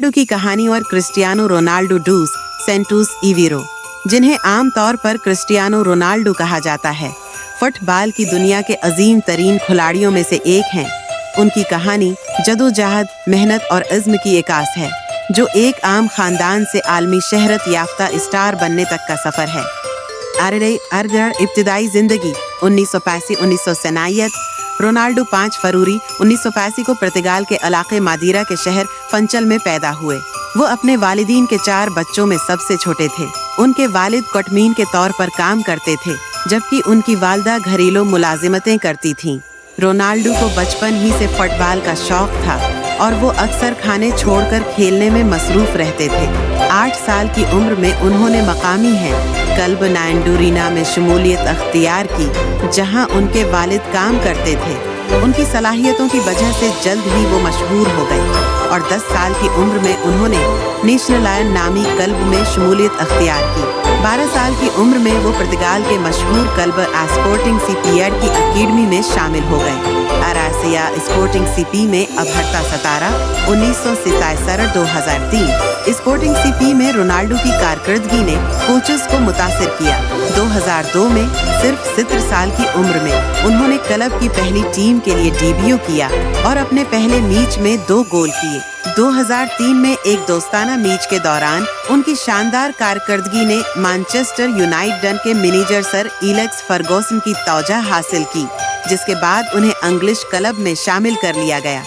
Ronaldo की कहानी और क्रिस्टियानो रोनाल्डो डूस सेंटूस इवीरो, जिन्हें आमतौर पर क्रिस्टियानो रोनाल्डो कहा जाता है, फुटबॉल की दुनिया के अजीम तरीन खिलाड़ियों में से एक हैं। उनकी कहानी जदोजहद, मेहनत और इज़्म की एकास है, जो एक आम खानदान से आलमी शहरत याफ्ता स्टार बनने तक का सफर है। इब्तिदाई जिंदगी 1985-1997। रोनाल्डो 5 फरवरी 1985 को पुर्तगाल के इलाके मादीरा के शहर फंचल में पैदा हुए। वो अपने वालिदीन के 4 बच्चों में सबसे छोटे थे। उनके वालिद कटमीन के तौर पर काम करते थे, जबकि उनकी वालदा घरेलू मुलाजिमतें करती थीं। रोनाल्डो को बचपन ही से फुटबॉल का शौक था और वो अक्सर खाने छोड़कर खेलने में मसरूफ रहते थे। 8 साल की उम्र में उन्होंने मकामी क्लब नायंडूरिना में शमूलियत अख्तियार की, जहां उनके वालिद काम करते थे। उनकी सलाहियतों की वजह से जल्द ही वो मशहूर हो गए और 10 साल की उम्र में उन्होंने नेशनल लायन नामी क्लब में शमूलियत अख्तियार की। 12 साल की उम्र में वो पुर्तगाल के मशहूर क्लब स्पोर्टिंग सीपी की अकेडमी में शामिल हो गए। अरासिया स्पोर्टिंग सीपी में अबहरता 1977-2003। स्पोर्टिंग सीपी में रोनाल्डो की कारकर्दगी ने कोचेस को मुतासिर किया। 2002 में सिर्फ 17 साल की उम्र में उन्होंने क्लब की पहली टीम के लिए डेब्यू किया और अपने पहले मैच में 2 गोल किए। 2003 में एक दोस्ताना मैच के दौरान उनकी शानदार कारकर्दगी ने मैनचेस्टर यूनाइटेड के मैनेजर सर एलेक्स फर्गूसन की तवज्जो हासिल की, जिसके बाद उन्हें इंग्लिश क्लब में शामिल कर लिया गया।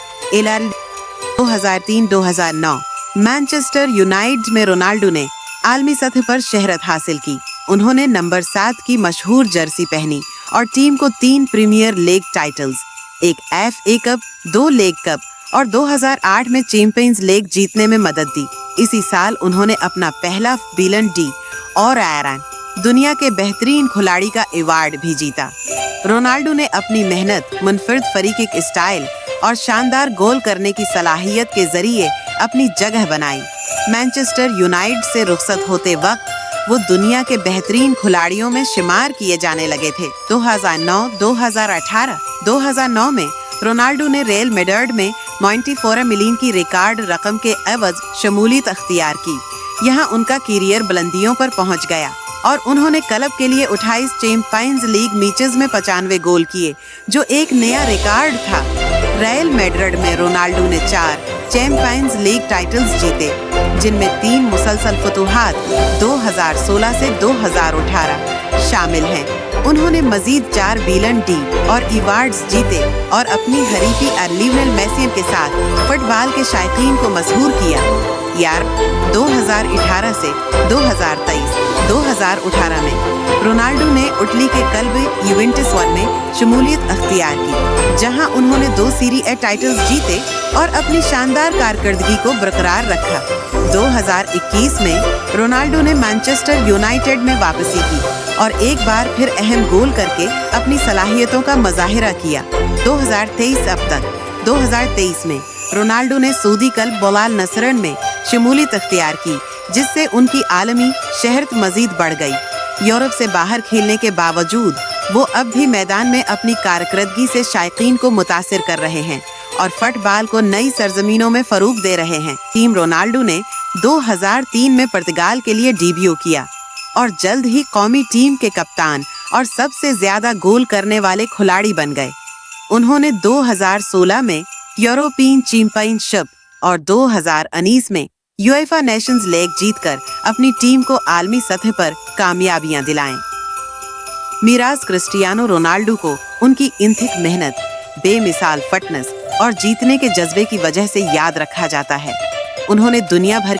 2003-2009 मैनचेस्टर यूनाइटेड में रोनाल्डो ने आलमी सतह पर शहरत हासिल की। उन्होंने नंबर 7 की मशहूर जर्सी पहनी और टीम को 3 प्रीमियर लीग टाइटल्स, एक FA कप, 2 लीग कप और 2008 में चैंपियंस लीग जीतने में मदद दी। इसी साल उन्होंने अपना पहला बिलन डी और आयरन दुनिया के बेहतरीन खिलाड़ी का अवार्ड भी जीता। रोनाल्डो ने अपनी मेहनत, मुनफरिद फ्री किक स्टाइल और शानदार गोल करने की सलाहियत के जरिए अपनी जगह बनाई। मैनचेस्टर यूनाइटेड से रुखसत होते वक्त वो दुनिया के बेहतरीन खिलाड़ियों में शुमार किए जाने लगे थे। 2009 में रोनाल्डो ने रियल मैड्रिड में 94 मिलियन की रिकॉर्ड रकम के एवज शमूलियत अख्तियार की। यहाँ उनका करियर बुलंदियों पर पहुँच गया और उन्होंने क्लब के लिए 28 चैंपियंस लीग मैचेस में 95 गोल किए, जो एक नया रिकॉर्ड था। रियल मैड्रिड में रोनाल्डो ने 4 चैंपियंस लीग टाइटल्स जीते, जिनमें 3 मुसलसल फतूहात 2016 से 2018 शामिल हैं। उन्होंने मजीद 4 बिलन डी और अवार्ड्स जीते और अपनी हरीफी लियोनेल मेसी के साथ फुटबॉल के शायकीन को मशहूर किया। 2018 से 2018 में रोनाल्डो ने इटली के क्लब यूवेंटस में शमूलियत अख्तियार की, जहां उन्होंने 2 सीरी ए टाइटल्स जीते और अपनी शानदार कारकर्दगी को बरकरार रखा। 2021 में रोनाल्डो ने मैनचेस्टर यूनाइटेड में वापसी की और एक बार फिर अहम गोल करके अपनी सलाहियतों का मुजाहिरा किया। 2023 में रोनाल्डो ने सऊदी क्लब बोलाल नसरन में शमूलियत अख्तियार की, जिससे उनकी आलमी शहरत मजीद बढ़ गई। यूरोप से बाहर खेलने के बावजूद वो अब भी मैदान में अपनी कारकर्दगी से शायकीन को मुतासिर कर रहे हैं और फुटबॉल को नई सरजमीनों में फरोग दे रहे हैं। टीम रोनाल्डो ने 2003 में पुर्तगाल के लिए डेब्यू किया और जल्द ही कौमी टीम के कप्तान और सबसे ज्यादा गोल करने वाले खिलाड़ी बन गए। उन्होंने 2016 में यूरोपियन चैंपियनशिप और 2019 में यूएफा नेशंस लीग जीतकर अपनी टीम को आलमी सतह पर कामयाबियां दिलाएं। मिराज क्रिस्टियानो रोनाल्डो को उनकी इंथिक मेहनत, बेमिसाल फिटनेस और जीतने के जज्बे की वजह से याद रखा जाता है। उन्होंने दुनिया भर